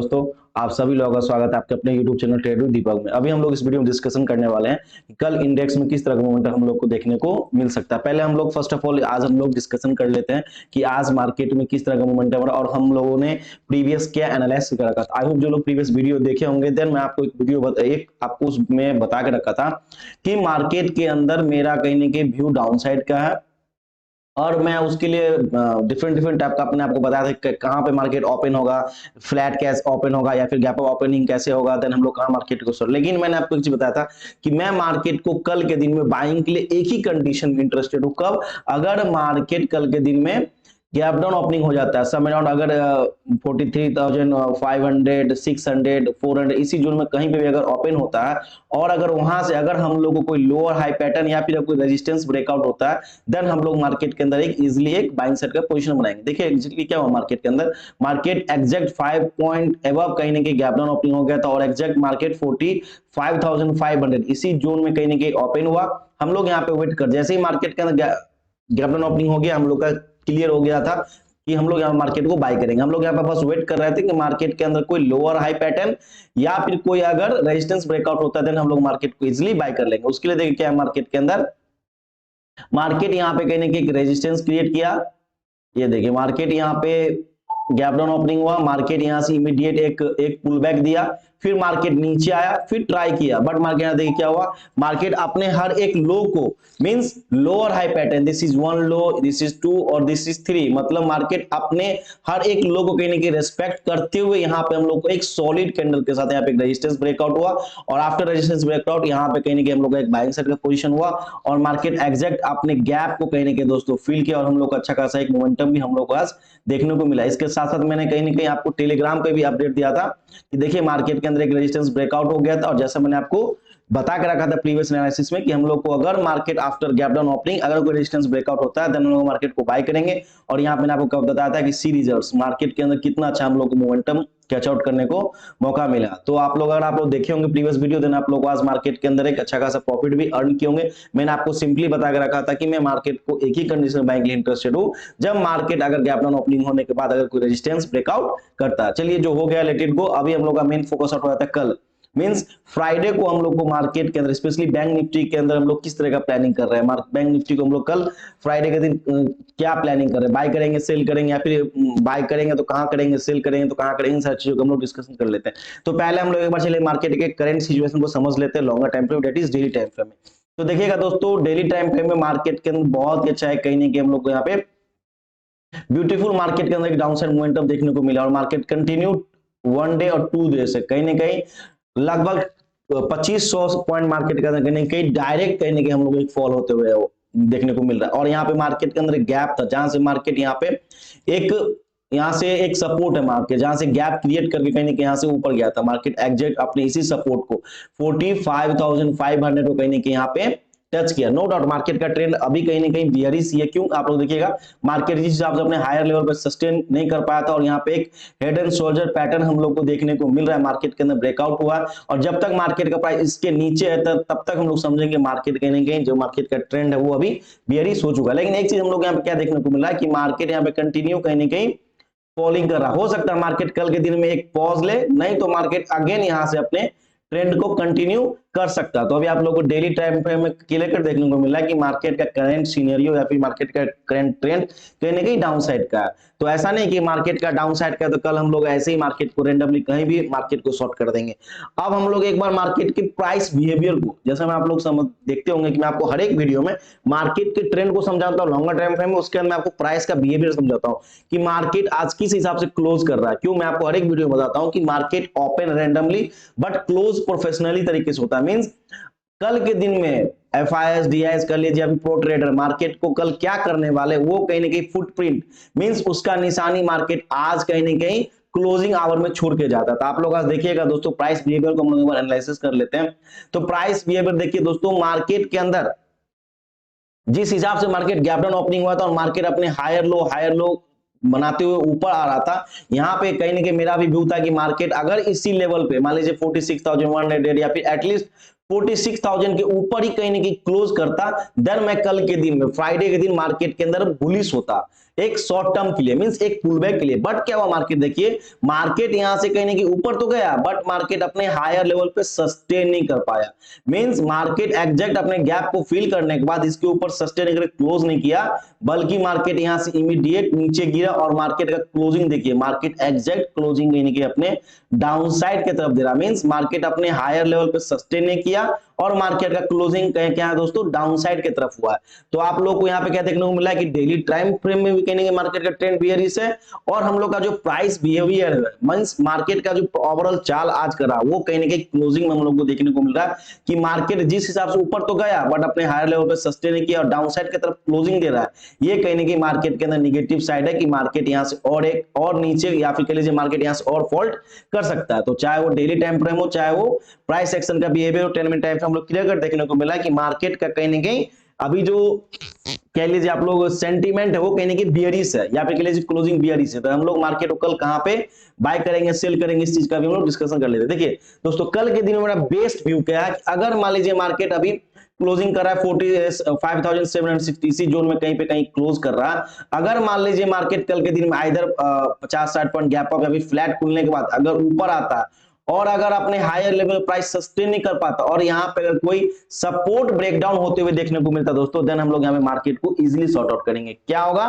दोस्तों, आप सभी लोगों का स्वागत है आपके अपने YouTube चैनल ट्रेड विद दीपक में। अभी हम लोग इस वीडियो में डिस्कशन करने वाले हैं कि कल इंडेक्स में किस तरह का मोमेंटम हम लोग को देखने को मिल सकता है। पहले हम लोग फर्स्ट ऑफ ऑल आज हम लोग डिस्कशन कर लेते हैं कि आज मार्केट में किस तरह का मोमेंटम हो रहा है और हम लोगों ने प्रीवियस क्या एनालाइज कर रखा था। आई होप जो लोग प्रीवियस वीडियो देखे होंगे, देन मैं आपको एक आपको उसमें बता के रखा था कि मार्केट के अंदर मेरा कहीं ना कहीं व्यू डाउन साइड का है और मैं उसके लिए डिफरेंट टाइप का अपने आपको बताया था कहाँ पे मार्केट ओपन होगा, फ्लैट कैसे ओपन होगा या फिर गैप अप ओपनिंग कैसे होगा, देन हम लोग कहाँ मार्केट को सर। लेकिन मैंने आपको एक चीज बताया था कि मैं मार्केट को कल के दिन में बाइंग के लिए एक ही कंडीशन में इंटरेस्टेड हूँ। कब? अगर मार्केट कल के दिन में गैप डाउन ओपनिंग हो जाता है सम अराउंड अगर 43,500 600 400 इसी जोन में कहीं पे भी अगर ओपन होता है और अगर वहां से अगर हम लोग को कोई लोअर हाई पैटर्न या फिर कोई रेजिस्टेंस ब्रेकआउट होता है, देन हम लोग मार्केट के अंदर एक इजीली एक बाइंग साइड का पोजीशन बनाएंगे। देखिए एग्जैक्टली क्या हुआ मार्केट के अंदर, मार्केट एग्जैक्ट 5 पॉइंट एबव कहीं ना कहीं गैप डाउन ओपनिंग हो गया था और एग्जैक्ट मार्केट 45,500 इसी जोन में कहीं ना कहीं ओपन हुआ। हम लोग यहाँ पे वेट कर, जैसे ही मार्केट के अंदर गैप डाउन ओपनिंग हो गया हम लोग का क्लियर हो गया था कि हम लोग यहाँ मार्केट को बाय करेंगे। हम लोग यहाँ पे बस वेट कर रहे थे कि मार्केट के अंदर कोई लोअर हाई पैटर्न या फिर कोई अगर रेजिस्टेंस ब्रेकआउट होता है देन हम लोग मार्केट को इजीली बाय कर लेंगे। उसके लिए देखिए क्या है, मार्केट के अंदर मार्केट यहाँ पे कहीं ना कहीं रेजिस्टेंस क्रिएट किया। ये देखिए मार्केट यहाँ पे गैप डाउन ओपनिंग हुआ, मार्केट यहाँ से इमीडिएट एक पुल बैक दिया, फिर मार्केट नीचे आया, फिर ट्राई किया, बट मार्केट यहाँ देखिए क्या हुआ, मार्केट अपने हर एक लो को means lower high pattern, this is 1 low, this is 2 और दिस इज 3, मतलब मार्केट अपने हर एक लो को कहीं ना कहीं रेस्पेक्ट करते हुए यहाँ पे हम लोग को एक सॉलिड कैंडल के साथ यहाँ पे एक रेजिस्टेंस ब्रेकआउट हुआ और आफ्टर रेजिस्टेंस ब्रेकआउट यहाँ पे कहीं ना कहीं हम लोग का एक बाइंग साइड का पोजीशन हुआ और मार्केट एग्जैक्ट अपने गैप को कहीं ना कहीं दोस्तों फिल किया और हम लोग को अच्छा खासा एक मोमेंटम भी हम लोग को आज देखने को मिला। इसके साथ साथ मैंने कहीं ना कहीं आपको टेलीग्राम पे भी अपडेट दिया था कि देखिए मार्केट के अंदर एक रेजिस्टेंस ब्रेकआउट हो गया था और जैसा मैंने आपको बता के रखा था प्रीवियस एनालिसिस में कि हम लोग को अगर market after gap down opening अगर कोई रेजिस्टेंस ब्रेकआउट होता है देन हम लोग मार्केट को बाय करेंगे। और यहाँ मैंने आपको कब बताया था कि सी रिजल्ट्स मार्केट के अंदर कितना अच्छा हम लोग को मोमेंटम कैच आउट करने को मौका मिला। तो आप लोग अगर आप लोग देखे होंगे प्रीवियस वीडियो देन आप लोग आज मार्केट के अंदर एक अच्छा खासा प्रॉफिट भी अर्न किए होंगे। मैंने आपको सिंपली बता के रखा था कि मैं मार्केट को एक ही कंडीशन में बाइंग के लिए इंटरेस्टेड हूं, जब मार्केट अगर गैप डाउन ओपनिंग होने के बाद अगर कोई रेजिस्टेंस ब्रेकआउट करता है। चलिए जो हो गया लेट इट गो। अभी हम लोग का मेन फोकस आउट हो जाता है कल मींस फ्राइडे को हम लोग को मार्केट के अंदर स्पेशली बैंक निफ्टी के अंदर हम लोग किस तरह का प्लानिंग कर रहे हैं। बैंक निफ्टी को हम लोग कल फ्राइडे के दिन क्या प्लानिंग कर रहे हैं, बाय करेंगे सेल करेंगे या फिर बाय करेंगे तो कहां करेंगे, सेल करेंगे तो कहां करेंगे, इन सारी चीजों को हम लोग डिस्कशन कर लेते हैं। तो पहले हम लोग एक बार चलिए मार्केट के करंट सिचुएशन को समझ लेते हैं longer time frame that is daily time frame में। तो देखिएगा दोस्तों डेली टाइम फ्रेम में मार्केट के अंदर बहुत ही अच्छा है, कहीं नहीं कि हम लोग को यहाँ पे ब्यूटीफुल मार्केट के अंदर एक डाउन साइड मोमेंटम देखने को मिला और मार्केट कंटिन्यू 1 डे और 2 डे से कहीं ना कहीं लगभग 2500 पॉइंट मार्केट के अंदर कहीं डायरेक्ट कहीं ना कहीं हम लोग एक फॉल होते हुए देखने को मिल रहा है। और यहाँ पे मार्केट के अंदर गैप था जहां से मार्केट यहाँ पे यहाँ से एक सपोर्ट है मार्केट जहां से गैप क्रिएट करके कहीं ना कहीं यहाँ से ऊपर गया था मार्केट एग्जैक्ट अपने इसी सपोर्ट को 45,500 को कहीं ना कहीं यहाँ पे टच किया। नो डाउट मार्केट का ट्रेंड अभी कहीं ना कहीं बियरिश ही है। क्यों? आप लोग देखिएगा मार्केट जिस हिसाब से अपने हायर लेवल पर सस्टेन नहीं कर पाया था और यहाँ पे एक हेड एंड शोल्डर पैटर्न हम लोग को देखने को मिल रहा है, मार्केट के अंदर ब्रेकआउट हुआ और जब तक मार्केट का प्राइस इसके नीचे है तब तक हम लोग समझेंगे मार्केट कहीं ना कहीं जो मार्केट का ट्रेंड है वो अभी बियरिश हो चुका है। लेकिन एक चीज हम लोग यहाँ पे क्या देखने को मिल रहा है कि मार्केट यहाँ पे कंटिन्यू कहीं ना कहीं फॉलिंग कर रहा हो सकता है मार्केट कल के दिन में एक पॉज ले, नहीं तो मार्केट अगेन यहाँ से अपने ट्रेंड को कंटिन्यू कर सकता है। तो अभी आप लोगों को डेली टाइम फ्रेम में क्लियर देखने को मिला है कि मार्केट का करंट सिनेरियो या फिर मार्केट का करंट ट्रेंड कहीं ना कहीं डाउन साइड का है। तो ऐसा नहीं कि मार्केट का डाउन साइड का तो कल हम लोग ऐसे ही मार्केट को रेंडमली कहीं भी मार्केट को शॉर्ट कर देंगे। अब हम लोग एक बार मार्केट के प्राइस बिहेवियर को, जैसा मैं आप लोग समझ देखते होंगे कि मैं आपको हर एक वीडियो में मार्केट के ट्रेंड को समझाता हूँ लॉन्गर टाइम फ्रेम में, उसके अंदर मैं आपको प्राइस का बिहेवियर समझाता हूँ कि मार्केट आज किस हिसाब से क्लोज कर रहा है। क्यों? मैं आपको हर एक वीडियो में बताता हूँ कि market open randomly but close professionally तरीके से होता है। मींस कल के दिन में FIS DIS कर लीजिए अभी प्रो ट्रेडर मार्केट को कल क्या करने वाले वो कहीं ना कहीं फुटप्रिंट मींस उसका निशानी मार्केट आज कहीं ना कहीं क्लोजिंग आवर में छोड़ के जाता था। आप लोग आज देखिएगा दोस्तों प्राइस बिहेवियर को हम लोग एनालिसिस कर लेते हैं। तो प्राइस बिहेवियर देखिए दोस्तों, मार्केट के अंदर जिस हिसाब से मार्केट गैप डाउन ओपनिंग हुआ था और मार्केट अपने हायर लो बनाते हुए ऊपर आ रहा था, यहाँ पे कहीं ना कहीं मेरा भी व्यू था कि मार्केट अगर इसी लेवल पे मान लीजिए 46,100 या फिर एटलीस्ट 46,000 के ऊपर ही कहीं ना कहीं क्लोज करता, देन मैं कल के दिन में फ्राइडे के दिन मार्केट के अंदर बुलिश होता एक शॉर्ट टर्म के लिए, मींस एक पुलबैक के लिए। बट क्या हुआ मार्केट, देखिए मार्केट यहां से कहीं ना कहीं ऊपर तो गया, बट मार्केट अपने हायर लेवल पे सस्टेन नहीं कर पाया। मींस मार्केट एग्जैक्ट अपने गैप को फिल करने के बाद इसके ऊपर सस्टेन करके क्लोज नहीं किया, बल्कि मार्केट यहां से इमीडिएट नीचे गिरा और मार्केट का क्लोजिंग देखिए, मार्केट एग्जैक्ट क्लोजिंग कहीं ना अपने डाउन साइड की तरफ दे रहा। मींस मार्केट अपने हायर लेवल पे सस्टेन नहीं किया और मार्केट का क्लोजिंग क्या है दोस्तों, डाउन साइड की तरफ हुआ है। तो आप लोग को यहाँ पे क्या देखने को मिला है कि डेली टाइम फ्रेम में भी कहेंगे मार्केट का ट्रेंड बियरिश है, और हम लोग का जो प्राइस बिहेवियर है, मींस मार्केट का जो ओवरऑल चाल आज करा वो कहीं ना कहीं क्लोजिंग में हम लोग को देखने को मिल रहा है कि मार्केट जिस हिसाब से ऊपर तो गया बट अपने हायर लेवल पे सस्टेन नहीं किया और डाउन साइड की तरफ क्लोजिंग दे रहा है। ये कहीं ना कहीं मार्केट के अंदर निगेटिव साइड है कि मार्केट यहाँ से और एक और नीचे या फिर कह लीजिए मार्केट यहाँ से और फॉल्ट कर सकता है। तो चाहे वो डेली टाइम फ्रेम हो, चाहे वो प्राइस एक्शन का बिहेवियर हो, 10 मिनट टाइम फ्रेम हम लोग क्लियर कट देखने को मिला कि मार्केट का कहीं ना कहीं अभी जो कह लीजिए आप लोग सेंटीमेंट है वो कहीं ना कहीं बियरिश है या फिर कह लीजिए क्लोजिंग बियरिश है। तो हम लोग मार्केट को कल कहां पे बाय करेंगे, सेल करेंगे, इस चीज का भी हम लोग डिस्कशन कर लेते हैं। देखिए दोस्तों कल के दिन में मेरा बेस्ट व्यू क्या है कि अगर मान लीजिए मार्केट अभी क्लोजिंग कर रहा है 45,760 इसी जोन में कहीं पे कहीं क्लोज कर रहा है, अगर मान लीजिए मार्केट कल के दिन में आइदर 50-60 पॉइंट गैप अप या फिर फ्लैट खुलने के बाद अगर ऊपर आता है और अगर अपने हायर लेवल प्राइस सस्टेन नहीं कर पाता और यहाँ पे अगर कोई सपोर्ट ब्रेकडाउन होते हुए देखने को मिलता दोस्तों, देन हम लोग यहाँ पे मार्केट को इजीली सॉर्ट आउट करेंगे। क्या होगा,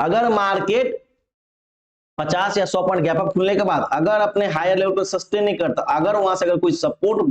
अगर मार्केट 50 या 100 पॉइंट गैप अप खुलने के बाद अगर अपने हायर लेवल पर सस्टेन नहीं करता, अगर वहां से अगर कोई सपोर्ट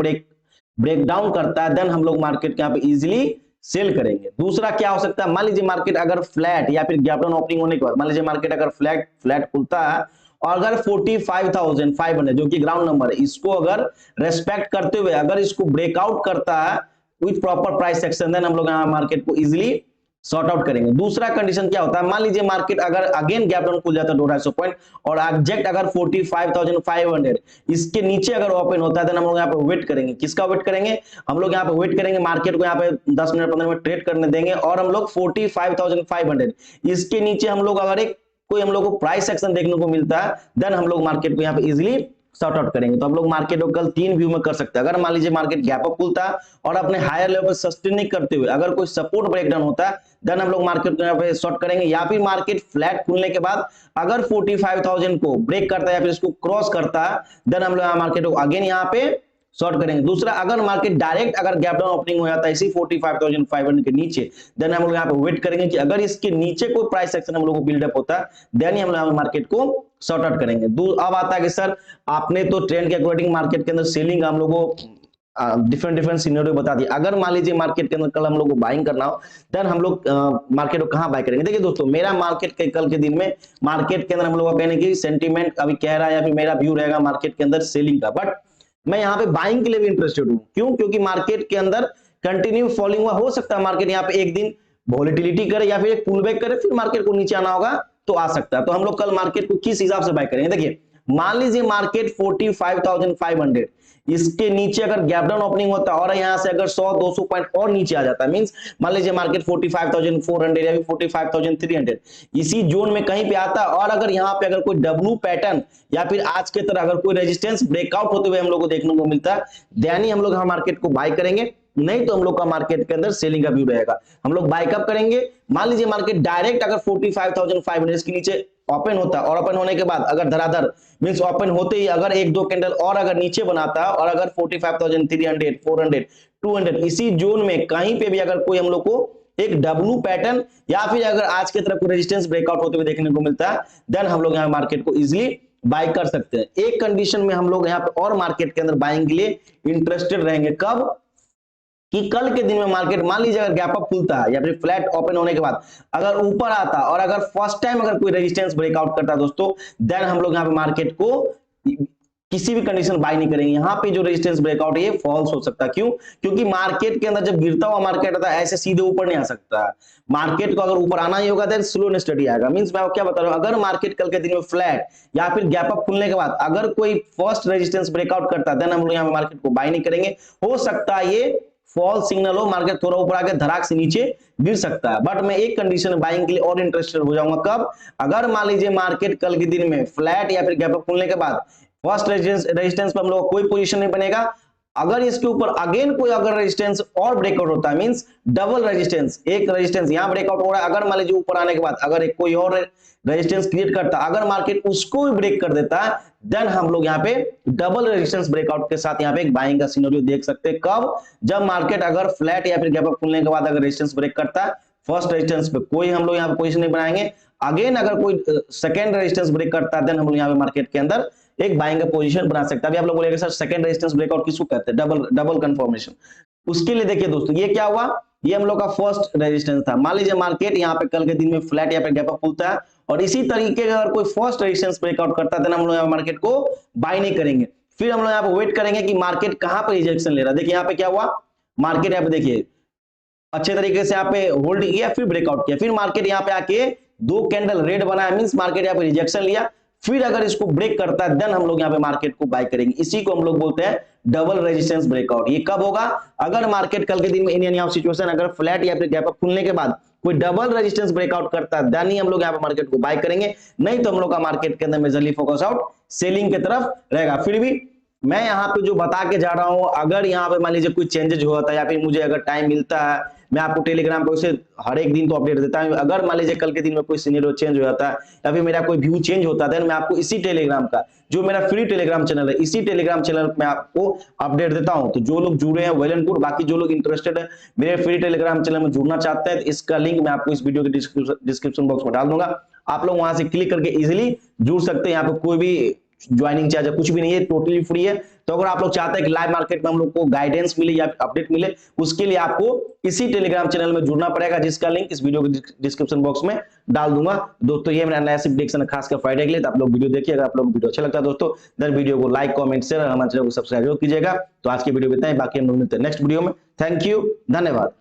ब्रेकडाउन करता है, देन हम लोग मार्केट के यहाँ पे इजीली सेल करेंगे। दूसरा क्या हो सकता है, मान लीजिए मार्केट अगर फ्लैट या फिर गैप डाउन ओपनिंग होने के बाद मान लीजिए मार्केट अगर फ्लैट खुलता है और अगर 45,500 जो कि ग्राउंड नंबर है, इसको अगर रेस्पेक्ट करते हुए अगर इसको ब्रेकआउट करता है with proper price action, then हम लोग यहाँ मार्केट को इजीली सॉर्ट आउट करेंगे। दूसरा कंडीशन क्या होता है, मान लीजिए मार्केट अगर अगेन गैप डाउन खुल जाता है 200 पॉइंट और एग्जैक्ट अगर 45,500 इसके नीचे अगर ओपन होता है, देन हम लोग यहाँ पे वेट करेंगे। किसका वेट करेंगे, हम लोग यहाँ पे वेट करेंगे, मार्केट को यहाँ पे 10 मिनट 15 मिनट ट्रेड करने देंगे और हम लोग 45,500 इसके नीचे हम लोग अगर एक कोई हम लोग को प्राइस एक्शन देखने को मिलता है, देन हम लोग मार्केट को यहाँ पे इजीली सॉर्ट आउट करेंगे। तो हम लोग मार्केट को कल 3 व्यू में कर सकते हैं। अगर मान लीजिए मार्केट गैप अप खुलता है और अपने हायर लेवल पर सस्टेन नहीं करते हुए अगर कोई सपोर्ट ब्रेकडाउन होता है, देन हम लोग मार्केट को यहाँ पे शॉर्ट करेंगे, या फिर मार्केट फ्लैट खुलने के बाद अगर 45,000 को ब्रेक करता है या फिर इसको क्रॉस करता है, देन हम लोग मार्केट को अगेन यहाँ पे शॉर्ट करेंगे। दूसरा, अगर मार्केट डायरेक्ट अगर गैप डाउन ओपनिंग हो जाता है इसी 45,500 के नीचे, देन हम लोग यहाँ पे वेट करेंगे कि अगर इसके नीचे कोई प्राइस एक्शन हम लोग को बिल्डअप होता है, देन ही हम लोग मार्केट को सॉर्ट आउट करेंगे। अब आता है कि सर आपने तो ट्रेंड के अकॉर्डिंग मार्केट के अंदर सेलिंग हम लोग को डिफरेंट सिनेरियो बता दिया। अगर मान लीजिए मार्केट के अंदर कल हम लोग को बाइंग करना हो, देन हम लोग मार्केट को कहां बाय करेंगे। देखिए दोस्तों, मेरा मार्केट के कल के दिन में मार्केट के अंदर हम लोग का कहने की सेंटीमेंट अभी कह रहा है या फिर मेरा व्यू रहेगा मार्केट के अंदर सेलिंग का, बट मैं यहाँ पे बाइंग के लिए भी इंटरेस्टेड हूं। क्यों, क्योंकि मार्केट के अंदर कंटिन्यू फॉलिंग हुआ, हो सकता है मार्केट यहाँ पे एक दिन वॉलेटिलिटी करे या फिर एक पुल बैक करे, फिर मार्केट को नीचे आना होगा तो आ सकता है। तो हम लोग कल मार्केट को किस हिसाब से बाय करेंगे, देखिए मान लीजिए मार्केट 45,500 इसके नीचे अगर गैप डाउन ओपनिंग होता है और यहां से अगर 100-200 पॉइंट और नीचे आ जाता है, मींस मान लीजिए मार्केट 45,400 या फिर 45,300 इसी जोन में कहीं पे आता है और अगर यहां पे अगर कोई डब्ल्यू पैटर्न या फिर आज के तरह अगर कोई रेजिस्टेंस ब्रेकआउट होते हुए हम लोग को देखने को मिलता है, देन ही हम लोग मार्केट को बाय करेंगे, नहीं तो हम लोग का मार्केट के अंदर सेलिंग का व्यू रहेगा। हम लोग बाय कब करेंगे, मान लीजिए मार्केट डायरेक्ट अगर 45,500 के नीचे ओपन होता है और ओपन होने के बाद अगर धराधर मींस ओपन होते ही अगर एक दो कैंडल और अगर नीचे बनाता है और अगर 45,300 400 200 इसी जोन में कहीं पे भी अगर कोई हम लोग को एक डब्ल्यू पैटर्न या फिर अगर आज की तरफ कोई रेजिस्टेंस ब्रेकआउट होते हुए देखने को मिलता है, देन हम लोग यहाँ मार्केट को इजीली बाय कर सकते हैं। एक कंडीशन में हम लोग यहाँ पे और मार्केट के अंदर बाइंग के लिए इंटरेस्टेड रहेंगे, कब कि कल के दिन में मार्केट मान लीजिए अगर गैप अप खुलता है या फिर फ्लैट ओपन होने के बाद अगर ऊपर आता और अगर फर्स्ट टाइम अगर कोई रेजिस्टेंस ब्रेकआउट करता है दोस्तों, देन हम लोग यहाँ पे मार्केट को किसी भी कंडीशन बाय नहीं करेंगे। यहाँ पे जो रेजिस्टेंस ब्रेकआउट है ये फॉल्स हो सकता है। क्यों, क्योंकि मार्केट के अंदर जब गिरता हुआ मार्केट आता है ऐसे सीधे ऊपर नहीं आ सकता है। मार्केट को अगर ऊपर आना ही होगा देन स्लो एंड स्टडी आएगा। मींस मैं क्या बता रहा हूँ, अगर मार्केट कल के दिन में फ्लैट या फिर गैप अप खुलने के बाद अगर कोई फर्स्ट रेजिस्टेंस ब्रेकआउट करता है, देन हम लोग यहाँ पे मार्केट को बाय नहीं करेंगे। हो सकता है ये फॉल सिग्नल हो, मार्केट थोड़ा ऊपर आके धड़ाक से नीचे गिर सकता है, बट मैं एक कंडीशन बाइंग के लिए और इंटरेस्टेड हो जाऊंगा, कब, अगर मान लीजिए मार्केट कल के दिन में फ्लैट या फिर गैप अप खुलने के बाद फर्स्ट रेजिस्टेंस पर हम लोग कोई पोजीशन नहीं बनेगा, अगर इसके ऊपर अगेन कोई अगर रेजिस्टेंस और ब्रेकआउट होता है, मींस डबल रेजिस्टेंस, एक रेजिस्टेंस यहां ब्रेकआउट हो रहा है, अगर मान लीजिए ऊपर आने के बाद अगर एक कोई और रेजिस्टेंस क्रिएट करता, अगर मार्केट उसको भी ब्रेक कर देता है, देन हम लोग यहाँ पे डबल रेजिस्टेंस ब्रेकआउट के साथ यहाँ पे एक बाइंग का सिनेरियो देख सकते हैं। कब? जब मार्केट अगर फ्लैट या फिर गैप अप खुलने के बाद अगर रेजिस्टेंस ब्रेक करता है, फर्स्ट रेजिस्टेंस पे कोई हम लोग यहाँ पे पोजीशन नहीं बनाएंगे, अगेन अगर कोई सेकंड रेजिस्टेंस ब्रेक करता है, देन हम लोग यहाँ पे मार्केट के अंदर एक बाइंग का पोजीशन बना सकता है। अभी आप लोग बोलेंगे सर सेकंड रेजिस्टेंस ब्रेकआउट किसको कहते हैं? Double confirmation. उसके लिए देखिए दोस्तों, ये क्या हुआ, ये हम लोग का फर्स्ट रेजिस्टेंस था। मान लीजिए मार्केट यहाँ पे कल के दिन में फ्लैट या पे गैप अप खुलता है और इसी तरीके का अगर कोई फर्स्ट रेजिस्टेंस ब्रेकआउट करता है, तो हम लोग यहाँ मार्केट को बाय नहीं करेंगे, फिर हम लोग यहाँ पे वेट करेंगे कि मार्केट कहां पे रिजेक्शन ले रहा है। देखिए यहाँ पे क्या हुआ, मार्केट यहाँ पे देखिए अच्छे तरीके से यहाँ पे होल्ड किया, फिर ब्रेकआउट किया, फिर मार्केट यहाँ पे आके दो कैंडल रेड बनाया, मींस मार्केट यहाँ पे रिजेक्शन लिया, फिर अगर इसको ब्रेक करता है, देन हम लोग यहाँ पे मार्केट को बाय करेंगे। इसी को हम लोग बोलते हैं डबल रेजिस्टेंस ब्रेकआउट। ये कब होगा? अगर मार्केट कल के दिन में इन एनी हाउ सिचुएशन अगर फ्लैट या फिर गैप अप खुलने के बाद कोई डबल रेजिस्टेंस ब्रेकआउट करता है, देन ही हम लोग यहाँ पे मार्केट को बाय करेंगे, नहीं तो हम लोग का मार्केट के अंदर मेजरली फोकस आउट सेलिंग की तरफ रहेगा। फिर भी मैं यहाँ पे जो बता के जा रहा हूँ, अगर यहाँ पे मान लीजिए कोई चेंजेस हुआ था या फिर मुझे अगर टाइम मिलता है, मैं आपको टेलीग्राम पे उसे हर एक दिन तो अपडेट देता हूँ। अगर मान लीजिए कल के दिन में कोई सिनेरियो चेंज हो जाता है या फिर मेरा कोई व्यू चेंज होता है, मैं आपको इसी टेलीग्राम का जो मेरा फ्री टेलीग्राम चैनल है, इसी टेलीग्राम चैनल में आपको अपडेट देता हूँ। तो जो लोग जुड़े हैं वेल एंड गुड, बाकी जो लोग इंटरेस्टेड है मेरे फ्री टेलीग्राम चैनल में जुड़ना चाहते हैं, इसका लिंक मैं आपको इस वीडियो के डिस्क्रिप्शन बॉक्स में डाल दूंगा। आप लोग वहां से क्लिक करके इजिली जुड़ सकते हैं। यहाँ पे कोई भी ज्वाइनिंग चार्ज कुछ भी नहीं है, टोटली फ्री है। तो अगर आप लोग चाहते हैं कि लाइव मार्केट में हम लोग को गाइडेंस मिले या अपडेट मिले, उसके लिए आपको इसी टेलीग्राम चैनल में जुड़ना पड़ेगा, जिसका लिंक इस वीडियो के डिस्क्रिप्शन बॉक्स में डाल दूंगा। दोस्तों ये मेरा एनालिसिस प्रेडिक्शन खासकर फ्राइडे के लिए, तो आप लोग वीडियो देखिए। अगर आप लोग वीडियो अच्छा लगता है दोस्तों, देन वीडियो को लाइक कमेंट शेयर और हमारे चैनल को सब्सक्राइब कीजिएगा। तो आज की वीडियो में इतना ही, बाकी हम लोग मिलते हैं नेक्स्ट वीडियो में। थैंक यू, धन्यवाद।